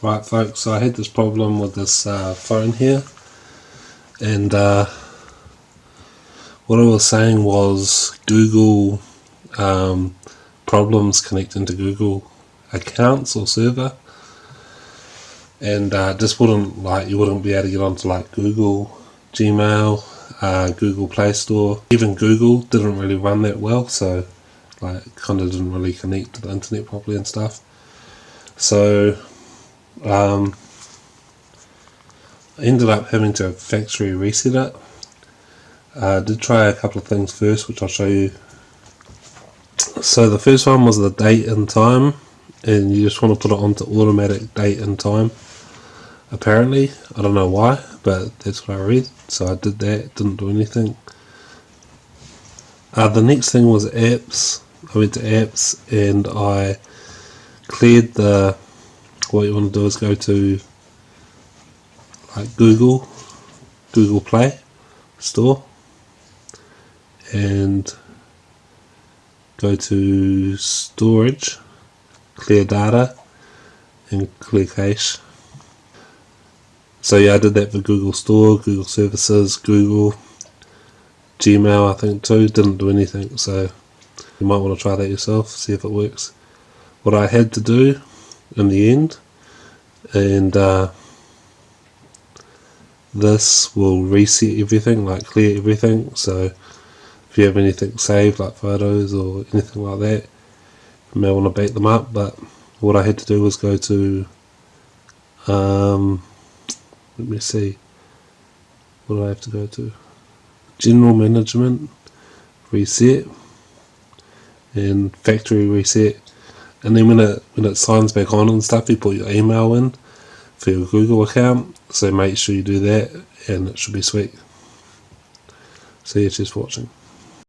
Right folks, so I had this problem with this phone here, and what I was saying was Google problems connecting to Google accounts or server, and just you wouldn't be able to get onto like Google Gmail, Google Play Store. Even Google didn't really run that well, so like kind of didn't really connect to the internet properly and stuff. So I ended up having to factory reset it. I did try a couple of things first, which I'll show you. So the first one was the date and time, and you just want to put it onto automatic date and time. Apparently, I don't know why, but that's what I read. So I did that, didn't do anything. The next thing was apps. I went to apps and I cleared what you want to do is go to like Google Play Store, and go to storage, clear data, and clear cache. So yeah, I did that for Google Store, Google Services, Google, Gmail I think too. Didn't do anything, so you might want to try that yourself, see if it works. What I had to do in the end, and this will reset everything, like clear everything. So if you have anything saved like photos or anything like that, you may want to back them up. But what I had to do was go to let me see, what do I have to go to? General Management, reset, and factory reset. And then when it signs back on and stuff, you put your email in for your Google account. So make sure you do that, and it should be sweet. So yeah, just watching.